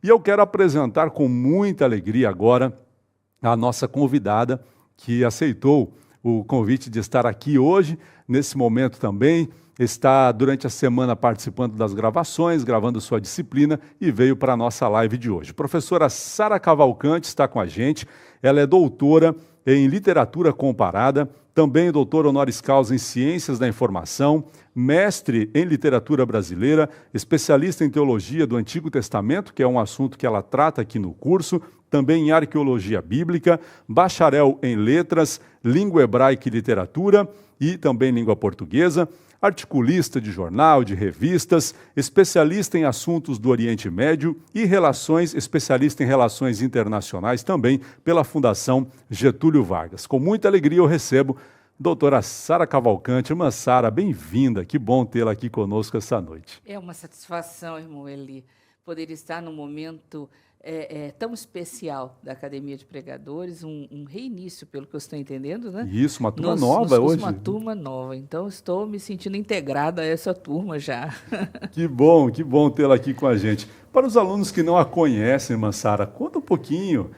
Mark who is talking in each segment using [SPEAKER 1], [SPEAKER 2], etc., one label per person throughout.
[SPEAKER 1] E eu quero apresentar com muita alegria agora a nossa convidada que aceitou o convite de estar aqui hoje, nesse momento também. Está durante a semana participando das gravações, gravando sua disciplina e veio para a nossa live de hoje. Professora Sara Cavalcante está com a gente, ela é doutora em literatura comparada, também doutora honoris causa em ciências da informação, mestre em literatura brasileira, especialista em teologia do Antigo Testamento, que é um assunto que ela trata aqui no curso, também em arqueologia bíblica, bacharel em letras, língua hebraica e literatura e também língua portuguesa, articulista de jornal, de revistas, especialista em assuntos do Oriente Médio e especialista em relações internacionais também pela Fundação Getúlio Vargas. Com muita alegria eu recebo doutora Sara Cavalcante. Irmã Sara, bem-vinda, que bom tê-la aqui conosco essa noite.
[SPEAKER 2] É uma satisfação, irmão Eli, poder estar num momento tão especial da Academia de Pregadores, um reinício, pelo que eu estou entendendo, né?
[SPEAKER 1] Isso, uma turma nova hoje.
[SPEAKER 2] Uma turma nova, então estou me sentindo integrada a essa turma já.
[SPEAKER 1] Que bom tê-la aqui com a gente. Para os alunos que não a conhecem, irmã Sara, conta um pouquinho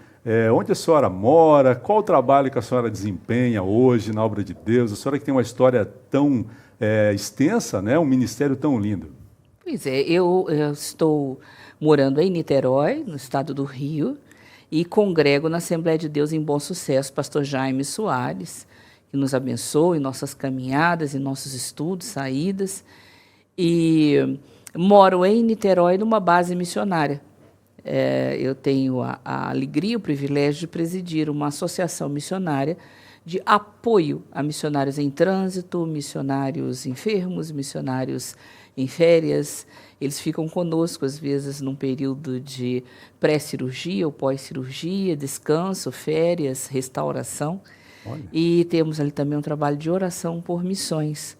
[SPEAKER 1] onde a senhora mora, qual o trabalho que a senhora desempenha hoje na obra de Deus, a senhora que tem uma história tão extensa, né? Um ministério tão lindo.
[SPEAKER 2] Pois é, eu estou morando em Niterói, no estado do Rio, e congrego na Assembleia de Deus em Bom Sucesso, pastor Jaime Soares, que nos abençoa em nossas caminhadas, em nossos estudos, saídas, e moro em Niterói numa base missionária. Eu tenho a alegria, o privilégio de presidir uma associação missionária de apoio a missionários em trânsito, missionários enfermos, missionários em férias. Eles ficam conosco, às vezes, num período de pré-cirurgia ou pós-cirurgia, descanso, férias, restauração.
[SPEAKER 1] Olha.
[SPEAKER 2] E temos ali também um trabalho de oração por missões.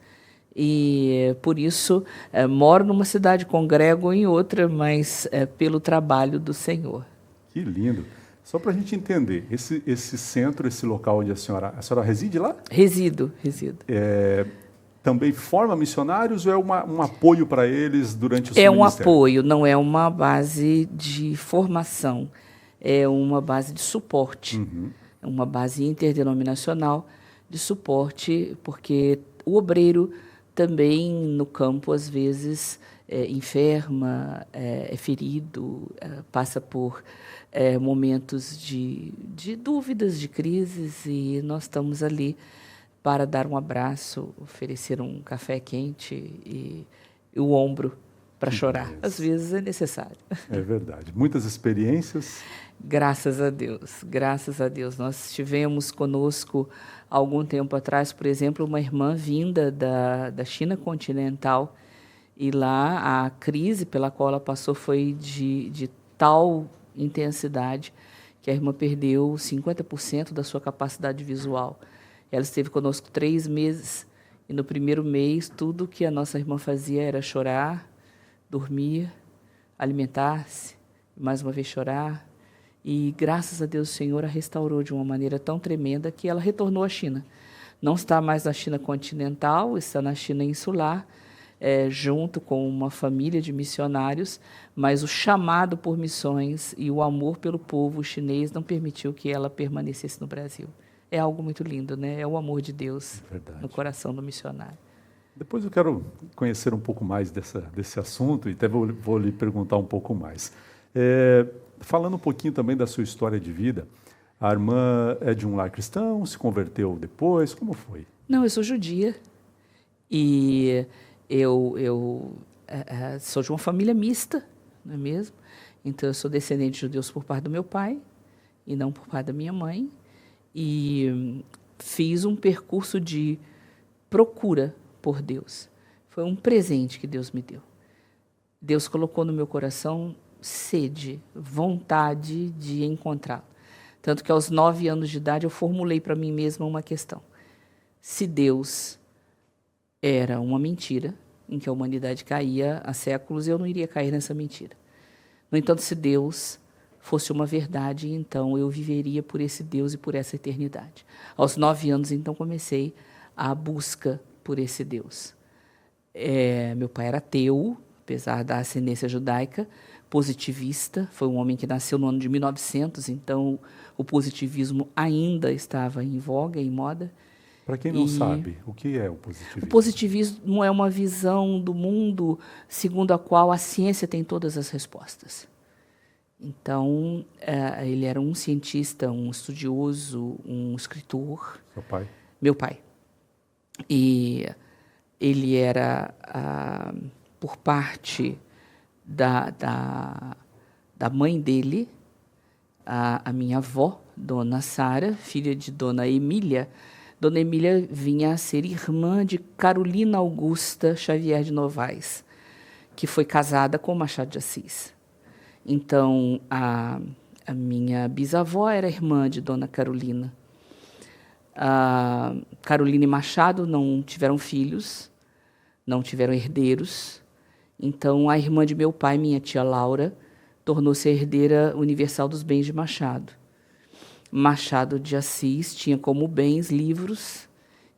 [SPEAKER 2] E, por isso, moro numa cidade, congrego em outra, mas pelo trabalho do Senhor.
[SPEAKER 1] Que lindo. Só para a gente entender, esse centro, esse local onde a senhora reside lá?
[SPEAKER 2] Resido.
[SPEAKER 1] Também forma missionários ou é um apoio para eles durante o seu
[SPEAKER 2] ministério? É um apoio, não é uma base de formação, é uma base de suporte, é uma base interdenominacional de suporte, porque o obreiro também no campo, às vezes, enferma, é ferido, passa por momentos de dúvidas, de crises, e nós estamos ali para dar um abraço, oferecer um café quente e o ombro para chorar. Às vezes é necessário.
[SPEAKER 1] É verdade. Muitas experiências.
[SPEAKER 2] Graças a Deus, graças a Deus. Nós tivemos conosco, algum tempo atrás, por exemplo, uma irmã vinda da China continental, e lá a crise pela qual ela passou foi de tal intensidade que a irmã perdeu 50% da sua capacidade visual. Ela esteve conosco 3 meses, e no primeiro mês tudo que a nossa irmã fazia era chorar, dormir, alimentar-se, mais uma vez chorar. E graças a Deus o Senhor a restaurou de uma maneira tão tremenda que ela retornou à China. Não está mais na China continental, está na China insular, junto com uma família de missionários, mas o chamado por missões e o amor pelo povo chinês não permitiu que ela permanecesse no Brasil. É algo muito lindo, né? É o amor de Deus no coração do missionário.
[SPEAKER 1] Depois eu quero conhecer um pouco mais desse assunto e até vou lhe perguntar um pouco mais. Falando um pouquinho também da sua história de vida, a irmã é de um lar cristão, se converteu depois, como foi?
[SPEAKER 2] Não, eu sou judia e eu sou de uma família mista, não é mesmo? Então eu sou descendente de judeus por parte do meu pai e não por parte da minha mãe. E fiz um percurso de procura por Deus. Foi um presente que Deus me deu. Deus colocou no meu coração sede, vontade de encontrá-lo. Tanto que aos 9 anos de idade eu formulei para mim mesma uma questão. Se Deus era uma mentira, em que a humanidade caía há séculos, eu não iria cair nessa mentira. No entanto, se Deus fosse uma verdade, então eu viveria por esse Deus e por essa eternidade. Aos 9 anos, então, comecei a busca por esse Deus. Meu pai era ateu, apesar da ascendência judaica, positivista, foi um homem que nasceu no ano de 1900, então o positivismo ainda estava em voga, em moda.
[SPEAKER 1] Para quem não sabe, o que é o positivismo?
[SPEAKER 2] O positivismo é uma visão do mundo segundo a qual a ciência tem todas as respostas. Então, ele era um cientista, um estudioso, um escritor.
[SPEAKER 1] Seu pai?
[SPEAKER 2] Meu pai. E ele era, por parte da mãe dele, a minha avó, Dona Sara, filha de Dona Emília. Dona Emília vinha a ser irmã de Carolina Augusta Xavier de Novaes, que foi casada com Machado de Assis. Então, a minha bisavó era irmã de Dona Carolina. A Carolina e Machado não tiveram filhos, não tiveram herdeiros. Então, a irmã de meu pai, minha tia Laura, tornou-se a herdeira universal dos bens de Machado. Machado de Assis tinha como bens livros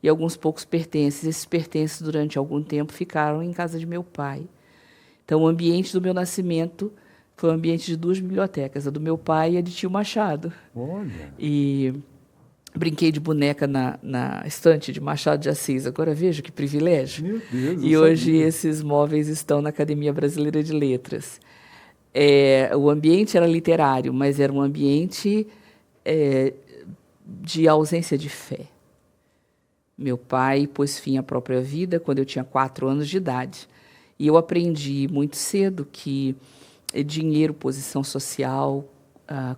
[SPEAKER 2] e alguns poucos pertences. Esses pertences, durante algum tempo, ficaram em casa de meu pai. Então, o ambiente do meu nascimento foi o ambiente de duas bibliotecas, a do meu pai e a de tio Machado.
[SPEAKER 1] Olha!
[SPEAKER 2] E brinquei de boneca na estante de Machado de Assis. Agora veja que privilégio.
[SPEAKER 1] Meu Deus,
[SPEAKER 2] e hoje esses móveis estão na Academia Brasileira de Letras. O ambiente era literário, mas era um ambiente de ausência de fé. Meu pai pôs fim à própria vida quando eu tinha 4 anos de idade. E eu aprendi muito cedo que dinheiro, posição social,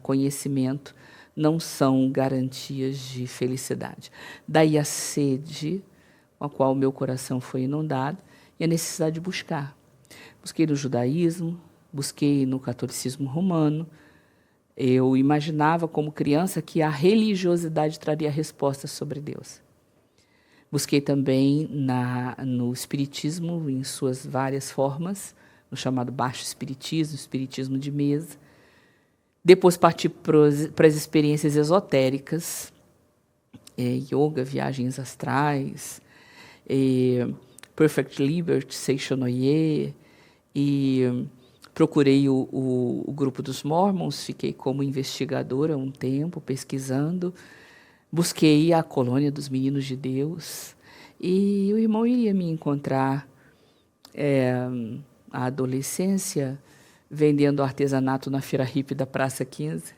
[SPEAKER 2] conhecimento não são garantias de felicidade. Daí a sede com a qual o meu coração foi inundado e a necessidade de buscar. Busquei no judaísmo, busquei no catolicismo romano. Eu imaginava como criança que a religiosidade traria respostas sobre Deus. Busquei também no espiritismo, em suas várias formas, no chamado baixo espiritismo, espiritismo de mesa. Depois parti para as experiências esotéricas, yoga, viagens astrais, Perfect Liberty, Seishonoye, e procurei o grupo dos Mormons, fiquei como investigadora um tempo, pesquisando. Busquei a colônia dos meninos de Deus, e o irmão iria me encontrar a adolescência vendendo artesanato na feira hippie da Praça 15,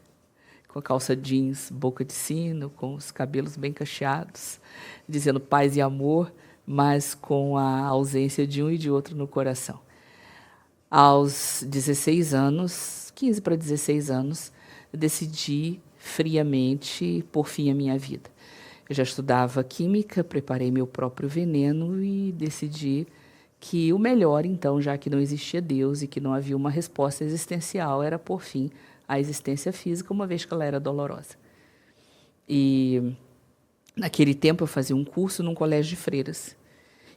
[SPEAKER 2] com a calça jeans, boca de sino, com os cabelos bem cacheados, dizendo paz e amor, mas com a ausência de um e de outro no coração. Aos 16 anos, 15 para 16 anos, eu decidi friamente pôr fim à minha vida. Eu já estudava química, preparei meu próprio veneno e decidi que o melhor, então, já que não existia Deus e que não havia uma resposta existencial, era pôr fim à existência física, uma vez que ela era dolorosa. E, naquele tempo, eu fazia um curso num colégio de freiras.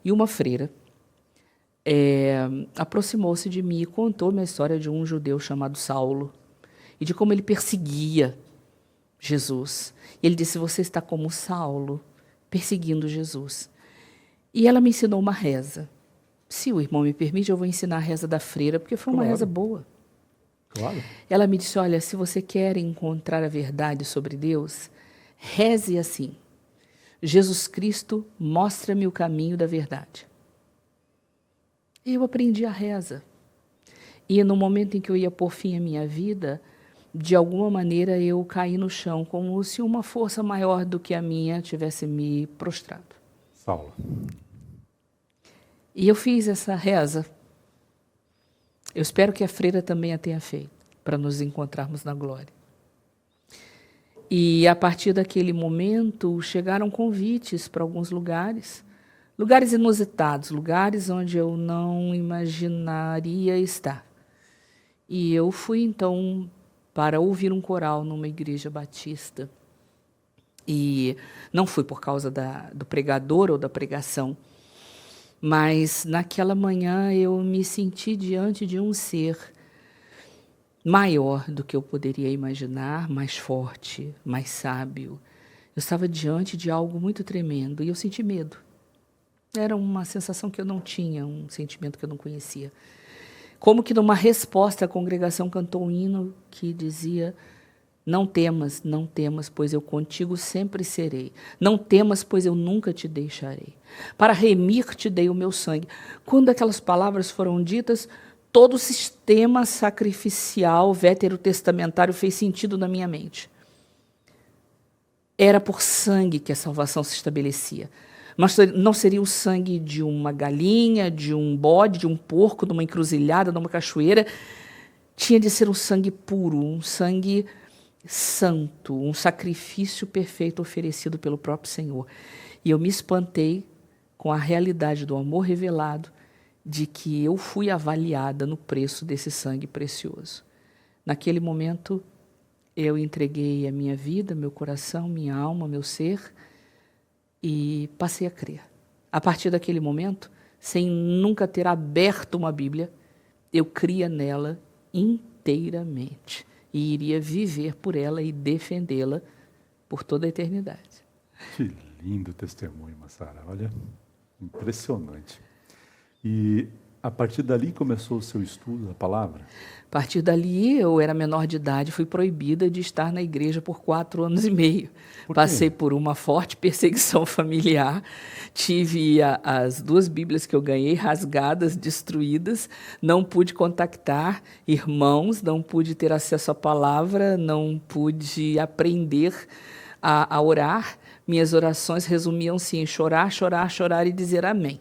[SPEAKER 2] E uma freira aproximou-se de mim e contou-me a história de um judeu chamado Saulo e de como ele perseguia Jesus. E ele disse, você está como Saulo, perseguindo Jesus. E ela me ensinou uma reza. Se o irmão me permite, eu vou ensinar a reza da freira, porque foi uma reza boa.
[SPEAKER 1] Claro.
[SPEAKER 2] Ela me disse, olha, se você quer encontrar a verdade sobre Deus, reze assim. Jesus Cristo, mostra-me o caminho da verdade. E eu aprendi a reza. E no momento em que eu ia pôr fim à minha vida, de alguma maneira eu caí no chão, como se uma força maior do que a minha tivesse me prostrado.
[SPEAKER 1] Saulo.
[SPEAKER 2] E eu fiz essa reza. Eu espero que a freira também a tenha feito, para nos encontrarmos na glória. E a partir daquele momento chegaram convites para alguns lugares inusitados, lugares onde eu não imaginaria estar. E eu fui então para ouvir um coral numa igreja batista. E não fui por causa do pregador ou da pregação, mas naquela manhã eu me senti diante de um ser maior do que eu poderia imaginar, mais forte, mais sábio. Eu estava diante de algo muito tremendo e eu senti medo. Era uma sensação que eu não tinha, um sentimento que eu não conhecia. Como que numa resposta a congregação cantou um hino que dizia: não temas, não temas, pois eu contigo sempre serei. Não temas, pois eu nunca te deixarei. Para remir te dei o meu sangue. Quando aquelas palavras foram ditas, todo o sistema sacrificial veterotestamentário fez sentido na minha mente. Era por sangue que a salvação se estabelecia. Mas não seria o sangue de uma galinha, de um bode, de um porco, de uma encruzilhada, de uma cachoeira. Tinha de ser um sangue puro, um sangue santo, um sacrifício perfeito oferecido pelo próprio Senhor. E eu me espantei com a realidade do amor revelado, de que eu fui avaliada no preço desse sangue precioso. Naquele momento, eu entreguei a minha vida, meu coração, minha alma, meu ser, e passei a crer. A partir daquele momento, sem nunca ter aberto uma Bíblia, eu cria nela inteiramente e iria viver por ela e defendê-la por toda a eternidade.
[SPEAKER 1] Que lindo testemunho, Massara. Olha, impressionante. E a partir dali começou o seu estudo da palavra?
[SPEAKER 2] A partir dali, eu era menor de idade, fui proibida de estar na igreja por 4 anos e meio. Passei por uma forte perseguição familiar, tive as 2 Bíblias que eu ganhei rasgadas, destruídas, não pude contactar irmãos, não pude ter acesso à palavra, não pude aprender a orar. Minhas orações resumiam-se em chorar, chorar, chorar e dizer amém.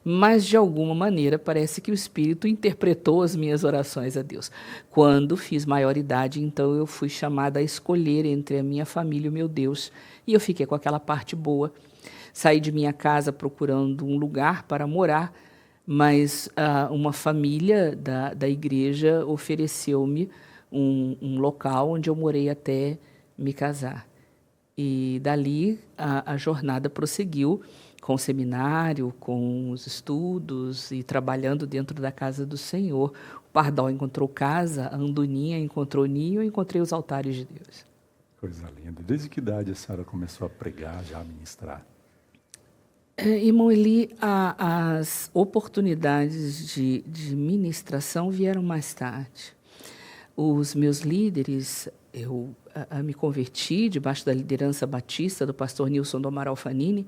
[SPEAKER 2] Mas, de alguma maneira, parece que o Espírito interpretou as minhas orações a Deus. Quando fiz maioridade, então eu fui chamada a escolher entre a minha família e o meu Deus. E eu fiquei com aquela parte boa. Saí de minha casa procurando um lugar para morar, mas uma família da igreja ofereceu-me um local onde eu morei até me casar. E dali a jornada prosseguiu, com o seminário, com os estudos e trabalhando dentro da casa do Senhor. O Pardal encontrou casa, a Andoninha encontrou ninho, eu encontrei os altares de Deus.
[SPEAKER 1] Coisa linda. Desde que idade a senhora começou a pregar, já a ministrar?
[SPEAKER 2] Irmão Eli, as oportunidades de ministração vieram mais tarde. Os meus líderes, eu me converti debaixo da liderança batista do pastor Nilson do Amaral Fanini.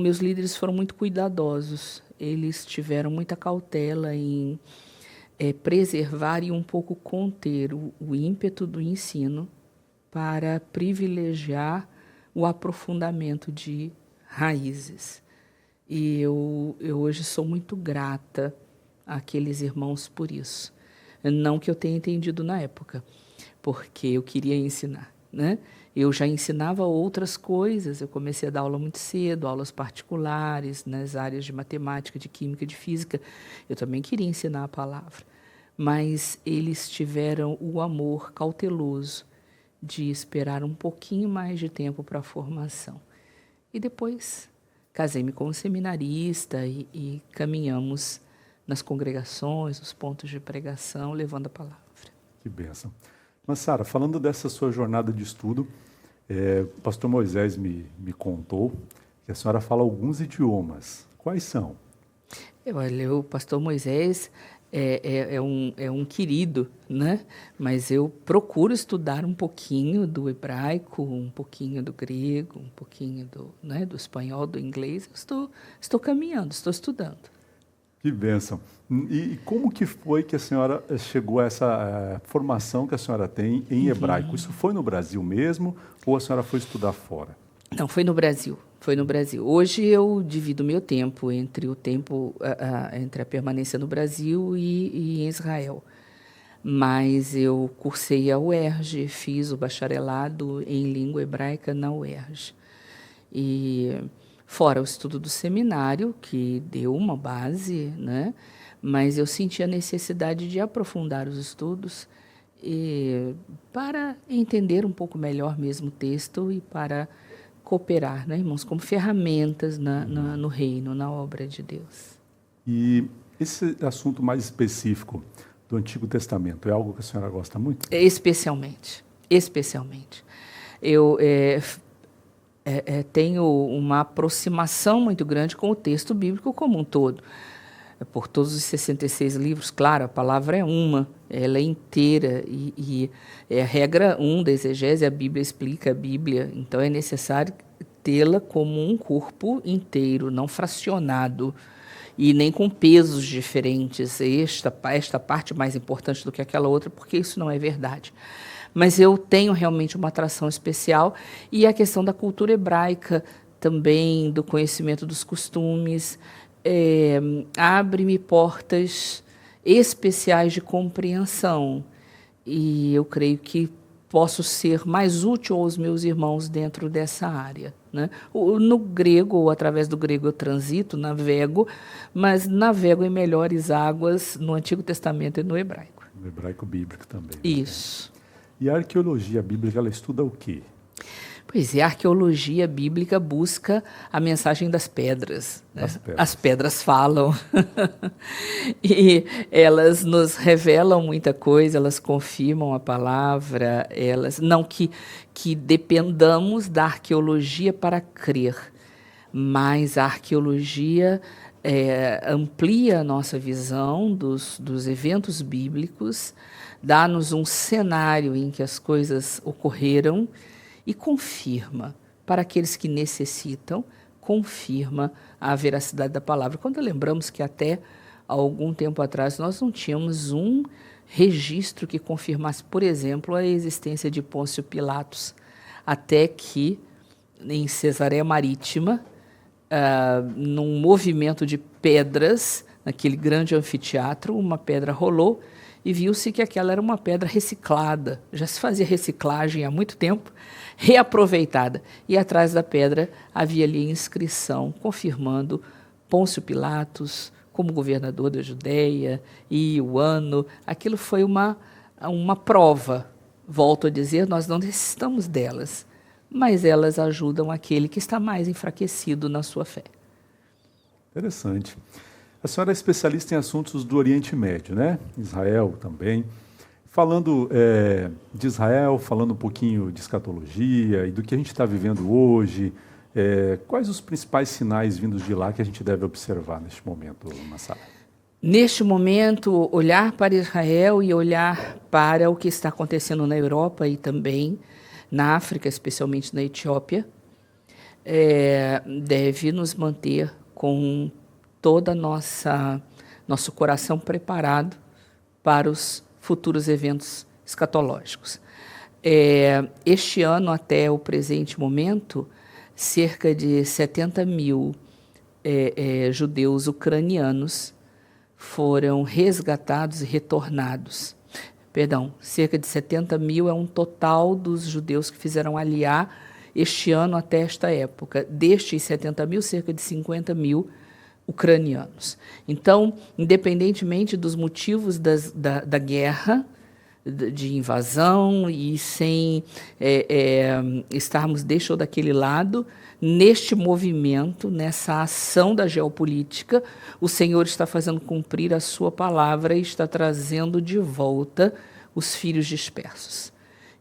[SPEAKER 2] Meus líderes foram muito cuidadosos, eles tiveram muita cautela em preservar e um pouco conter o ímpeto do ensino para privilegiar o aprofundamento de raízes. E eu hoje sou muito grata àqueles irmãos por isso. Não que eu tenha entendido na época, porque eu queria ensinar, né? Eu já ensinava outras coisas, eu comecei a dar aula muito cedo, aulas particulares, nas áreas de matemática, de química, de física. Eu também queria ensinar a palavra, mas eles tiveram o amor cauteloso de esperar um pouquinho mais de tempo para a formação. E depois casei-me com um seminarista e caminhamos nas congregações, nos pontos de pregação, levando a palavra.
[SPEAKER 1] Que bênção. Mas, Sara, falando dessa sua jornada de estudo, o pastor Moisés me contou que a senhora fala alguns idiomas. Quais são?
[SPEAKER 2] Olha, o pastor Moisés é um querido, né? Mas eu procuro estudar um pouquinho do hebraico, um pouquinho do grego, um pouquinho do espanhol, do inglês. Estou caminhando, estou estudando.
[SPEAKER 1] Que bênção. E como que foi que a senhora chegou a essa formação que a senhora tem em hebraico? Isso foi no Brasil mesmo ou a senhora foi estudar fora?
[SPEAKER 2] Não, foi no Brasil. Foi no Brasil. Hoje eu divido meu tempo entre entre a permanência no Brasil e em Israel. Mas eu cursei a UERJ, fiz o bacharelado em língua hebraica na UERJ. E fora o estudo do seminário, que deu uma base, né? Mas eu senti a necessidade de aprofundar os estudos para entender um pouco melhor mesmo o texto e para cooperar, né, irmãos, como ferramentas no reino, na obra de Deus.
[SPEAKER 1] E esse assunto mais específico do Antigo Testamento é algo que a senhora gosta muito?
[SPEAKER 2] Especialmente. Eu tenho uma aproximação muito grande com o texto bíblico como um todo. por todos os 66 livros. Claro, a palavra é uma, ela é inteira, e é a regra 1 da exegese, a Bíblia explica a Bíblia, então é necessário tê-la como um corpo inteiro, não fracionado, e nem com pesos diferentes, esta parte mais importante do que aquela outra, porque isso não é verdade. Mas eu tenho realmente uma atração especial, e a questão da cultura hebraica também, do conhecimento dos costumes, abre-me portas especiais de compreensão, e eu creio que posso ser mais útil aos meus irmãos dentro dessa área, né? No grego, ou através do grego, eu transito, navego, mas navego em melhores águas no Antigo Testamento e no hebraico.
[SPEAKER 1] No hebraico bíblico também.
[SPEAKER 2] Isso.
[SPEAKER 1] E a arqueologia bíblica, ela estuda o quê?
[SPEAKER 2] Pois é, a arqueologia bíblica busca a mensagem das pedras, né? As pedras falam. E elas nos revelam muita coisa, elas confirmam a palavra, não que dependamos da arqueologia para crer, mas a arqueologia amplia a nossa visão dos eventos bíblicos, dá-nos um cenário em que as coisas ocorreram, e confirma, para aqueles que necessitam, confirma a veracidade da palavra. Quando lembramos que até algum tempo atrás nós não tínhamos um registro que confirmasse, por exemplo, a existência de Pôncio Pilatos, até que em Cesareia Marítima, num movimento de pedras, naquele grande anfiteatro, uma pedra rolou e viu-se que aquela era uma pedra reciclada. Já se fazia reciclagem há muito tempo, reaproveitada. E atrás da pedra havia ali a inscrição confirmando Pôncio Pilatos como governador da Judéia e o ano. Aquilo foi uma prova. Volto a dizer, nós não necessitamos delas, mas elas ajudam aquele que está mais enfraquecido na sua fé.
[SPEAKER 1] Interessante. A senhora é especialista em assuntos do Oriente Médio, né? Israel também. Falando de Israel, falando um pouquinho de escatologia e do que a gente está vivendo hoje, quais os principais sinais vindos de lá que a gente deve observar neste momento, Massara?
[SPEAKER 2] Neste momento, olhar para Israel e olhar para o que está acontecendo na Europa e também na África, especialmente na Etiópia, deve nos manter com todo nosso coração preparado para os futuros eventos escatológicos. Este ano, até o presente momento, cerca de 70 mil judeus ucranianos foram resgatados e retornados. Perdão, cerca de 70 mil é um total dos judeus que fizeram aliar este ano até esta época. Destes 70 mil, cerca de 50 mil ucranianos. Então, independentemente dos motivos da guerra, de invasão, e sem estarmos deste ou daquele lado, neste movimento, nessa ação da geopolítica, o Senhor está fazendo cumprir a sua palavra e está trazendo de volta os filhos dispersos.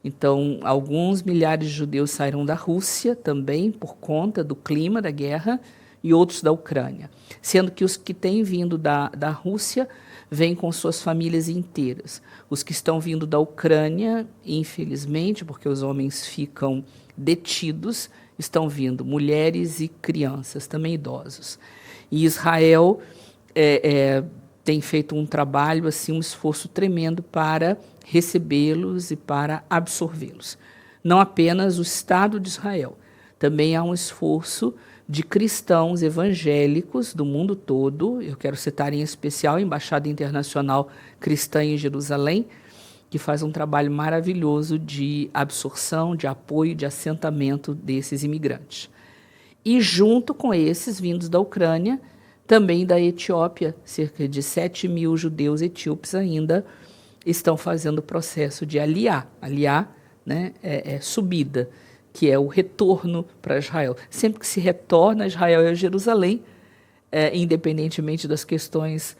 [SPEAKER 2] Então, alguns milhares de judeus saíram da Rússia também por conta do clima da guerra, e outros da Ucrânia, sendo que os que têm vindo da Rússia vêm com suas famílias inteiras. Os que estão vindo da Ucrânia, infelizmente, porque os homens ficam detidos, estão vindo mulheres e crianças, também idosos. E Israel tem feito um trabalho, assim, um esforço tremendo para recebê-los e para absorvê-los. Não apenas o Estado de Israel, também há um esforço de cristãos evangélicos do mundo todo. Eu quero citar em especial a Embaixada Internacional Cristã em Jerusalém, que faz um trabalho maravilhoso de absorção, de apoio, de assentamento desses imigrantes. E junto com esses vindos da Ucrânia, também da Etiópia, cerca de 7 mil judeus etíopes ainda estão fazendo o processo de aliar. Aliar, né, subida, que é o retorno para Israel. Sempre que se retorna a Israel e a Jerusalém, independentemente das questões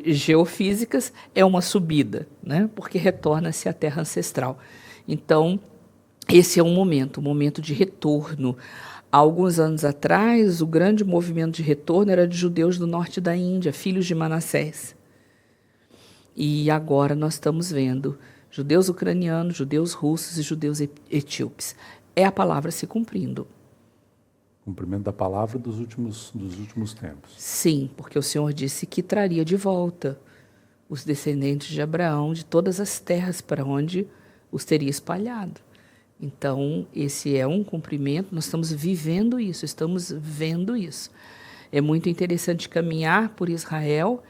[SPEAKER 2] geofísicas, é uma subida, né? Porque retorna-se à terra ancestral. Então, esse é um momento de retorno Há alguns anos atrás, o grande movimento de retorno era de judeus do norte da Índia, filhos de Manassés. E agora nós estamos vendo judeus ucranianos, judeus russos e judeus etíopes. É a palavra se cumprindo.
[SPEAKER 1] Cumprimento da palavra dos últimos tempos.
[SPEAKER 2] Sim, porque o Senhor disse que traria de volta os descendentes de Abraão de todas as terras para onde os teria espalhado. Então, esse é um cumprimento, nós estamos vivendo isso, estamos vendo isso. É muito interessante caminhar por Israel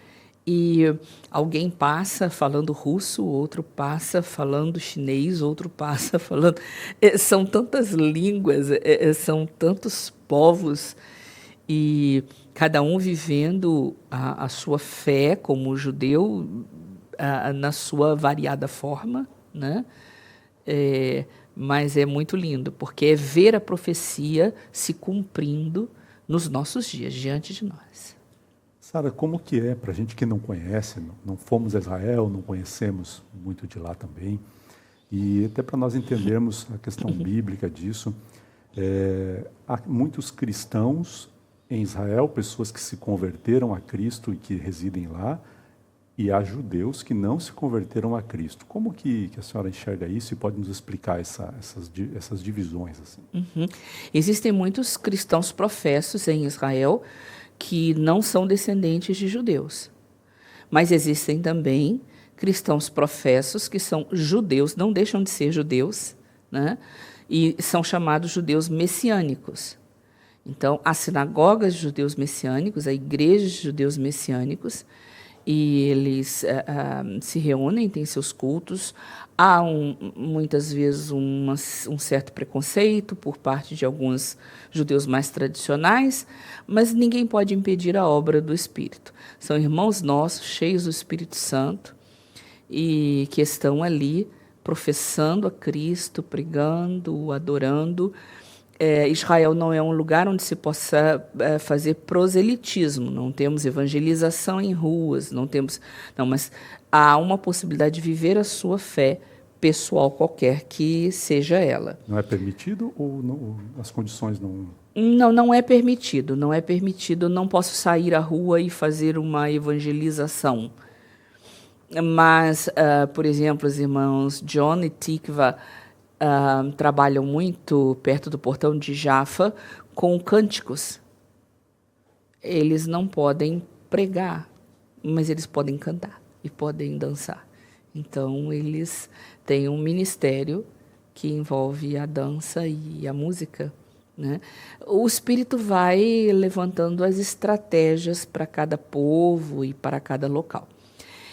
[SPEAKER 2] e alguém passa falando russo, outro passa falando chinês, outro passa falando... São tantas línguas, são tantos povos, e cada um vivendo a sua fé como judeu na sua variada forma, né? Mas é muito lindo, porque é ver a profecia se cumprindo nos nossos dias, diante de nós.
[SPEAKER 1] Sara, como que é para a gente que não conhece, não fomos a Israel, não conhecemos muito de lá também, e até para nós entendermos a questão bíblica disso, há muitos cristãos em Israel, pessoas que se converteram a Cristo e que residem lá, e há judeus que não se converteram a Cristo. Como que a senhora enxerga isso e pode nos explicar essas divisões? Assim?
[SPEAKER 2] Existem muitos cristãos professos em Israel que não são descendentes de judeus. Mas existem também cristãos professos que são judeus, não deixam de ser judeus, né? E são chamados judeus messiânicos. Então, há sinagogas de judeus messiânicos, há igrejas de judeus messiânicos, e eles se reúnem, têm seus cultos. Há muitas vezes um certo preconceito por parte de alguns judeus mais tradicionais, mas ninguém pode impedir a obra do Espírito. São irmãos nossos, cheios do Espírito Santo, e que estão ali professando a Cristo, pregando, adorando. Israel não é um lugar onde se possa fazer proselitismo, não temos evangelização em ruas, mas há uma possibilidade de viver a sua fé pessoal, qualquer que seja ela.
[SPEAKER 1] Não é permitido ou não, as condições não...
[SPEAKER 2] Não é permitido, não é permitido, não posso sair à rua e fazer uma evangelização. Mas, por exemplo, os irmãos John e Tikva trabalham muito perto do portão de Jaffa com cânticos. Eles não podem pregar, mas eles podem cantar e podem dançar. Então, eles têm um ministério que envolve a dança e a música, né? O Espírito vai levantando as estratégias para cada povo e para cada local.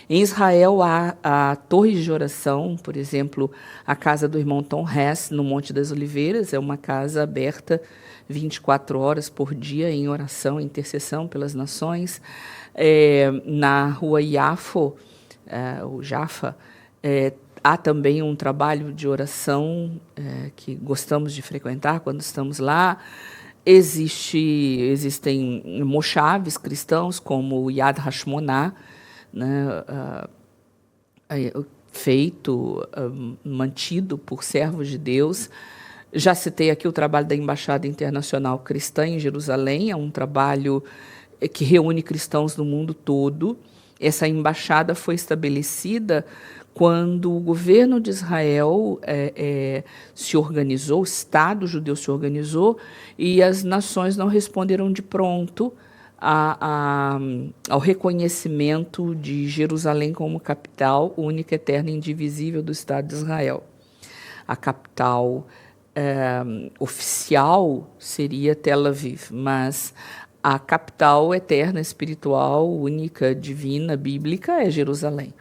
[SPEAKER 2] Em Israel, há torres de oração, por exemplo, a casa do irmão Tom Hess, no Monte das Oliveiras, é uma casa aberta 24 horas por dia em oração, em intercessão pelas nações. Na rua Yafo, o Jaffa, há também um trabalho de oração que gostamos de frequentar quando estamos lá. Existem moshaves cristãos, como o Yad Hashmonah, né, mantido por servos de Deus. Já citei aqui o trabalho da Embaixada Internacional Cristã em Jerusalém, é um trabalho que reúne cristãos do mundo todo. Essa embaixada foi estabelecida quando o governo de Israel se organizou, o Estado judeu se organizou, e as nações não responderam de pronto ao reconhecimento de Jerusalém como capital única, eterna e indivisível do Estado de Israel. A capital oficial seria Tel Aviv, mas a capital eterna, espiritual, única, divina, bíblica é Jerusalém.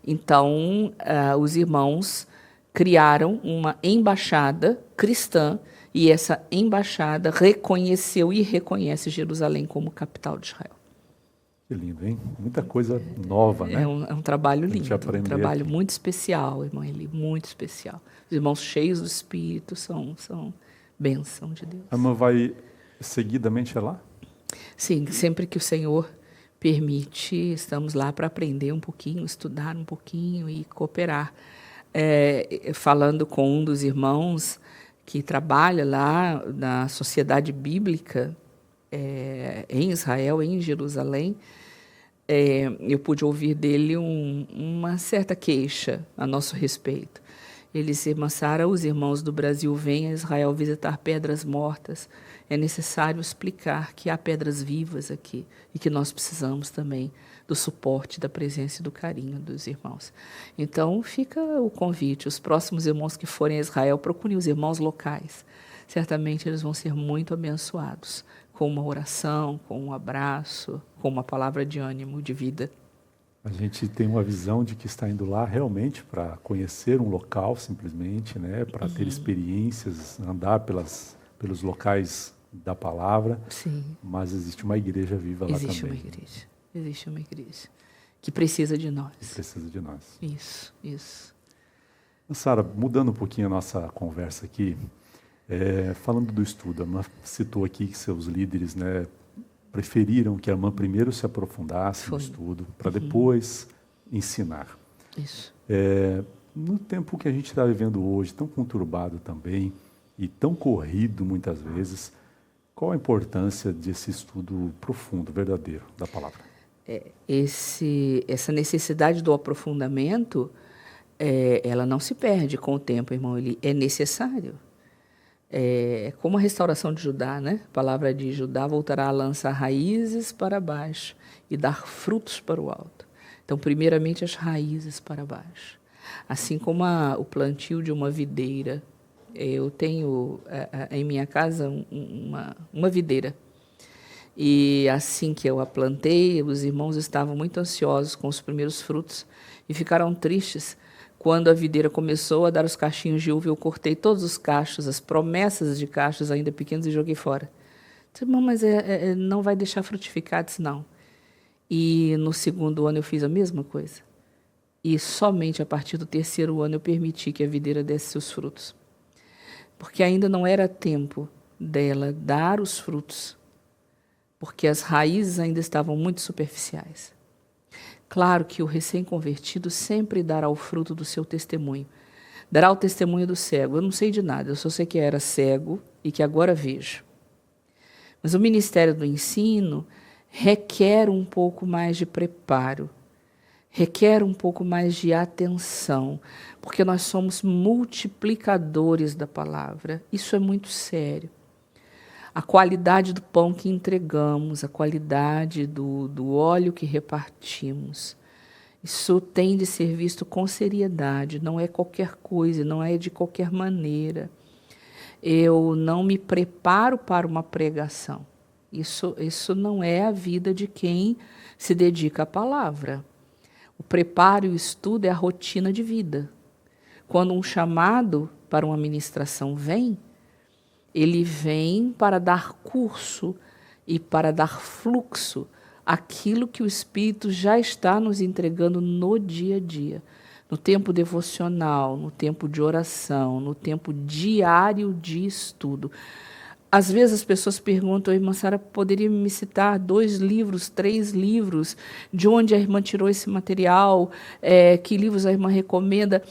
[SPEAKER 2] Então, os irmãos criaram uma embaixada cristã, e essa embaixada reconheceu e reconhece Jerusalém como capital de Israel.
[SPEAKER 1] Que lindo, hein? Muita coisa nova, né?
[SPEAKER 2] É um trabalho lindo, um trabalho
[SPEAKER 1] aqui.
[SPEAKER 2] Muito especial, irmã Eli, muito especial. Os irmãos cheios do Espírito são bênção de Deus.
[SPEAKER 1] A irmã vai seguidamente lá?
[SPEAKER 2] Sim, sempre que o Senhor permite, estamos lá para aprender um pouquinho, estudar um pouquinho e cooperar. Falando com um dos irmãos, que trabalha lá na Sociedade Bíblica em Israel, em Jerusalém, eu pude ouvir dele uma certa queixa a nosso respeito. Ele disse: irmã Sara, os irmãos do Brasil vêm a Israel visitar pedras mortas. É necessário explicar que há pedras vivas aqui e que nós precisamos também do suporte, da presença e do carinho dos irmãos. Então, fica o convite. Os próximos irmãos que forem a Israel, procurem os irmãos locais. Certamente eles vão ser muito abençoados com uma oração, com um abraço, com uma palavra de ânimo, de vida.
[SPEAKER 1] A gente tem uma visão de que está indo lá realmente para conhecer um local, simplesmente, né? Para ter experiências, andar pelos locais da palavra.
[SPEAKER 2] Sim.
[SPEAKER 1] Mas existe uma igreja viva lá também.
[SPEAKER 2] Existe uma igreja que precisa de nós.
[SPEAKER 1] Precisa de nós.
[SPEAKER 2] Isso.
[SPEAKER 1] Sara, mudando um pouquinho a nossa conversa aqui, falando do estudo, a irmã citou aqui que seus líderes, né, preferiram que a irmã primeiro se aprofundasse no estudo, para depois ensinar.
[SPEAKER 2] Isso.
[SPEAKER 1] No tempo que a gente está vivendo hoje, tão conturbado também, e tão corrido muitas vezes, qual a importância desse estudo profundo, verdadeiro, da palavra?
[SPEAKER 2] Essa necessidade do aprofundamento, ela não se perde com o tempo, irmão. Ele é necessário. Como a restauração de Judá, né? A palavra de Judá voltará a lançar raízes para baixo e dar frutos para o alto. Então, primeiramente, as raízes para baixo. Assim como o plantio de uma videira. Eu tenho em minha casa uma videira. E assim que eu a plantei, os irmãos estavam muito ansiosos com os primeiros frutos e ficaram tristes quando a videira começou a dar os cachinhos de uva. Eu cortei todos os cachos, as promessas de cachos ainda pequenos e joguei fora. Disse: irmão, mas não vai deixar frutificar? Disse: não. E no segundo ano eu fiz a mesma coisa. E somente a partir do terceiro ano eu permiti que a videira desse seus frutos. Porque ainda não era tempo dela dar os frutos, porque as raízes ainda estavam muito superficiais. Claro que o recém-convertido sempre dará o fruto do seu testemunho. Dará o testemunho do cego. Eu não sei de nada, eu só sei que era cego e que agora vejo. Mas o ministério do ensino requer um pouco mais de preparo, requer um pouco mais de atenção, porque nós somos multiplicadores da palavra. Isso é muito sério. A qualidade do pão que entregamos, a qualidade do óleo que repartimos, isso tem de ser visto com seriedade, não é qualquer coisa, não é de qualquer maneira. Eu não me preparo para uma pregação. Isso não é a vida de quem se dedica à palavra. O preparo e o estudo é a rotina de vida. Quando um chamado para uma ministração vem, ele vem para dar curso e para dar fluxo àquilo que o Espírito já está nos entregando no dia a dia, no tempo devocional, no tempo de oração, no tempo diário de estudo. Às vezes as pessoas perguntam: irmã Sara, poderia me citar 2 livros, 3 livros, de onde a irmã tirou esse material, que livros a irmã recomenda?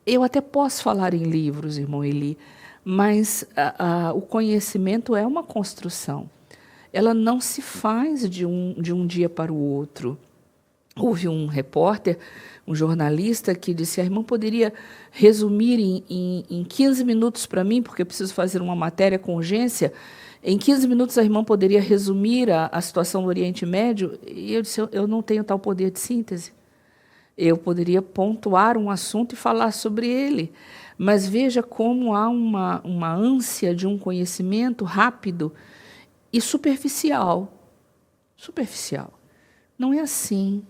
[SPEAKER 2] Eu até posso falar em livros, irmão Eli, mas o conhecimento é uma construção. Ela não se faz de um dia para o outro. Houve um repórter, um jornalista, que disse: a irmã poderia resumir em 15 minutos para mim, porque eu preciso fazer uma matéria com urgência. Em 15 minutos a irmã poderia resumir a situação do Oriente Médio? E eu disse: eu não tenho tal poder de síntese. Eu poderia pontuar um assunto e falar sobre ele. Mas veja como há uma ânsia de um conhecimento rápido e superficial. Superficial. Não é assim.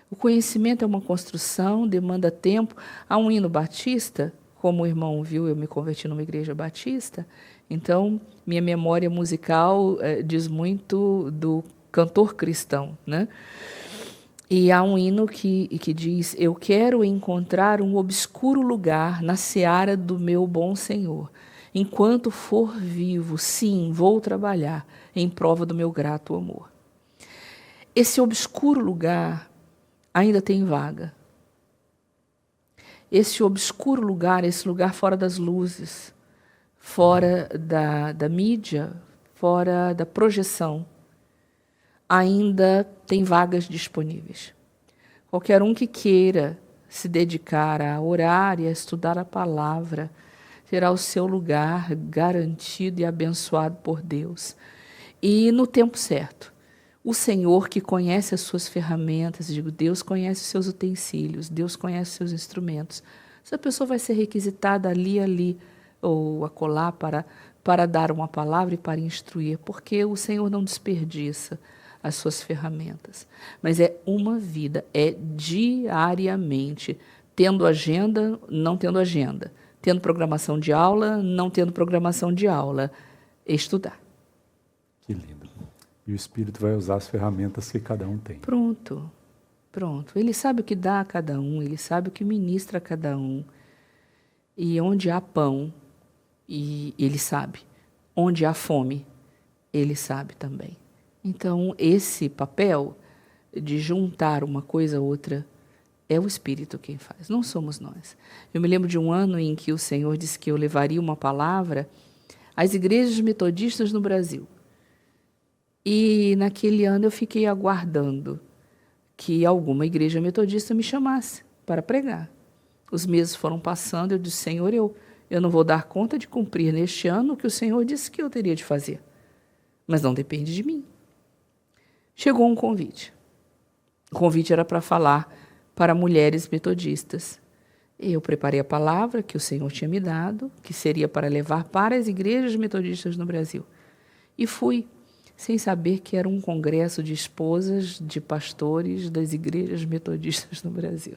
[SPEAKER 2] O conhecimento é uma construção, demanda tempo. Há um hino batista, como o irmão viu, eu me converti numa igreja batista, então minha memória musical diz muito do cantor cristão, né? E há um hino que diz: eu quero encontrar um obscuro lugar na seara do meu bom Senhor. Enquanto for vivo, sim, vou trabalhar em prova do meu grato amor. Esse obscuro lugar ainda tem vaga. Esse obscuro lugar, esse lugar fora das luzes, fora da mídia, fora da projeção, ainda tem vagas disponíveis. Qualquer um que queira se dedicar a orar e a estudar a palavra terá o seu lugar garantido e abençoado por Deus. E no tempo certo. O Senhor, que conhece as suas ferramentas, digo, Deus conhece os seus utensílios, Deus conhece os seus instrumentos. Essa pessoa vai ser requisitada ali, ou acolá para dar uma palavra e para instruir, porque o Senhor não desperdiça as suas ferramentas. Mas é uma vida, é diariamente, tendo agenda, não tendo agenda, tendo programação de aula, não tendo programação de aula, estudar.
[SPEAKER 1] Que lindo. E o Espírito vai usar as ferramentas que cada um tem.
[SPEAKER 2] Pronto. Ele sabe o que dá a cada um, ele sabe o que ministra a cada um. E onde há pão, e ele sabe. Onde há fome, ele sabe também. Então, esse papel de juntar uma coisa a outra é o Espírito quem faz, não somos nós. Eu me lembro de um ano em que o Senhor disse que eu levaria uma palavra às igrejas metodistas no Brasil. E naquele ano eu fiquei aguardando que alguma igreja metodista me chamasse para pregar. Os meses foram passando, eu disse, Senhor, eu não vou dar conta de cumprir neste ano o que o Senhor disse que eu teria de fazer. Mas não depende de mim. Chegou um convite. O convite era para falar para mulheres metodistas. Eu preparei a palavra que o Senhor tinha me dado, que seria para levar para as igrejas metodistas no Brasil. E fui, sem saber que era um congresso de esposas de pastores das igrejas metodistas no Brasil.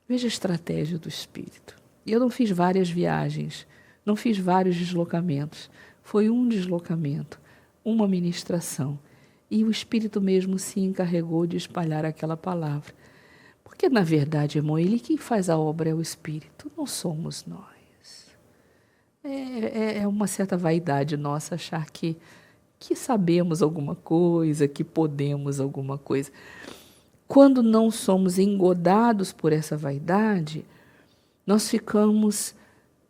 [SPEAKER 2] Veja a estratégia do Espírito. Eu não fiz várias viagens, não fiz vários deslocamentos. Foi um deslocamento, uma ministração. E o Espírito mesmo se encarregou de espalhar aquela palavra. Porque, na verdade, irmão, ele quem faz a obra é o Espírito, não somos nós. É uma certa vaidade nossa achar que sabemos alguma coisa, que podemos alguma coisa. Quando não somos engodados por essa vaidade, nós ficamos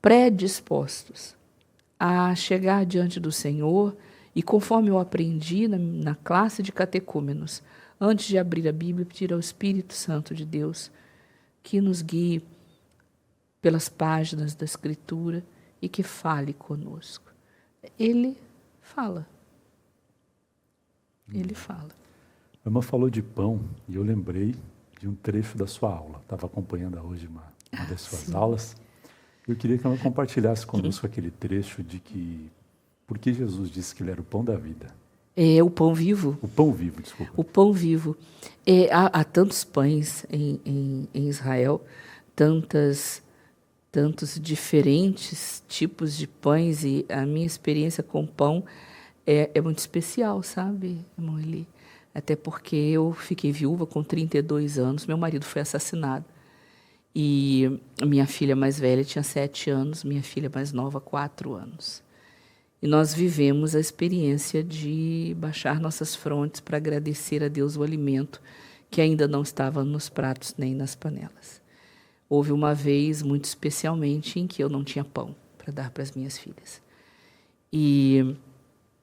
[SPEAKER 2] predispostos a chegar diante do Senhor e, conforme eu aprendi na classe de catecúmenos, antes de abrir a Bíblia, pedir ao Espírito Santo de Deus que nos guie pelas páginas da Escritura e que fale conosco. Ele fala. Ele fala.
[SPEAKER 1] A irmã falou de pão e eu lembrei de um trecho da sua aula. Estava acompanhando hoje uma das suas aulas. Eu queria que ela compartilhasse conosco aquele trecho de que, porque Jesus disse que ele era o pão da vida.
[SPEAKER 2] É o pão vivo.
[SPEAKER 1] O pão vivo, desculpa.
[SPEAKER 2] O pão vivo. Há tantos pães em Israel, tantos diferentes tipos de pães, e a minha experiência com pão é muito especial, sabe, irmão Eli? Até porque eu fiquei viúva com 32 anos, meu marido foi assassinado. E minha filha mais velha tinha 7 anos, minha filha mais nova 4 anos. E nós vivemos a experiência de baixar nossas frontes para agradecer a Deus o alimento que ainda não estava nos pratos nem nas panelas. Houve uma vez, muito especialmente, em que eu não tinha pão para dar para as minhas filhas. E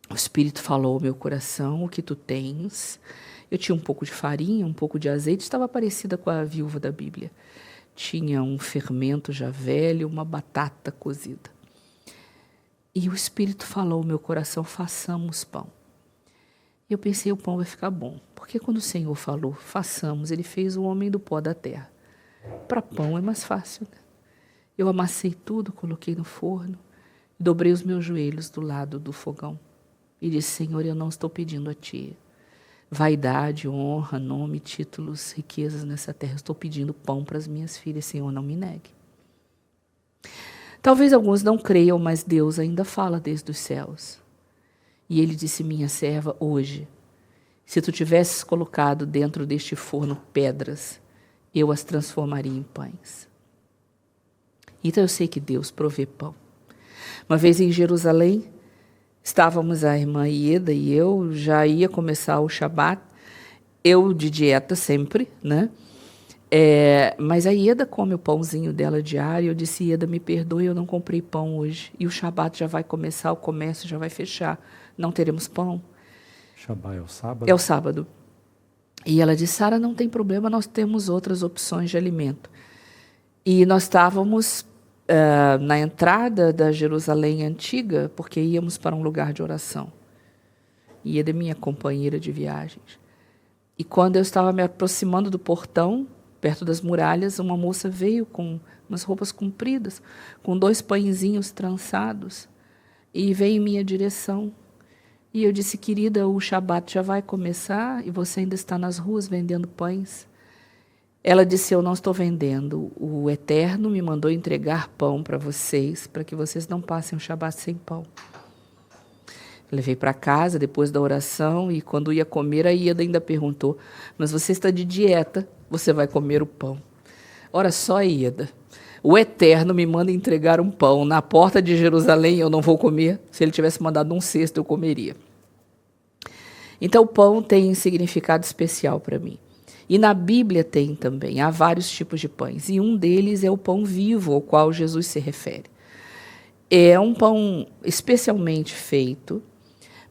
[SPEAKER 2] o Espírito falou ao meu coração, o que tu tens? Eu tinha um pouco de farinha, um pouco de azeite, estava parecida com a viúva da Bíblia. Tinha um fermento já velho, uma batata cozida. E o Espírito falou ao meu coração, façamos pão. E eu pensei, o pão vai ficar bom. Porque quando o Senhor falou, façamos, ele fez o homem do pó da terra. Para pão é mais fácil, né? Eu amassei tudo, coloquei no forno, dobrei os meus joelhos do lado do fogão. E disse, Senhor, eu não estou pedindo a Ti vaidade, honra, nome, títulos, riquezas nessa terra. Eu estou pedindo pão para as minhas filhas, Senhor, não me negue. Talvez alguns não creiam, mas Deus ainda fala desde os céus. E Ele disse, minha serva, hoje, se tu tivesses colocado dentro deste forno pedras, eu as transformaria em pães. Então eu sei que Deus provê pão. Uma vez em Jerusalém, estávamos a irmã Ieda e eu, já ia começar o Shabat, eu de dieta sempre, né? Mas a Ieda come o pãozinho dela diário. Eu disse, Ieda, me perdoe, eu não comprei pão hoje. E o Shabat já vai começar, o comércio já vai fechar. Não teremos pão.
[SPEAKER 1] Shabat é o sábado?
[SPEAKER 2] É o sábado. E ela disse, Sara, não tem problema, nós temos outras opções de alimento. E nós estávamos na entrada da Jerusalém Antiga, porque íamos para um lugar de oração. Ieda é minha companheira de viagens. E quando eu estava me aproximando do portão, perto das muralhas, uma moça veio com umas roupas compridas, com 2 pãezinhos trançados, e veio em minha direção. E eu disse, querida, o Shabat já vai começar e você ainda está nas ruas vendendo pães? Ela disse, eu não estou vendendo. O Eterno me mandou entregar pão para que vocês não passem o Shabat sem pão. Levei para casa depois da oração e quando ia comer, a Ieda ainda perguntou, mas você está de dieta, você vai comer o pão. Ora só, Ieda, o Eterno me manda entregar um pão na porta de Jerusalém, eu não vou comer. Se ele tivesse mandado um cesto, eu comeria. Então, o pão tem significado especial para mim. E na Bíblia tem também, há vários tipos de pães. E um deles é o pão vivo, ao qual Jesus se refere. É um pão especialmente feito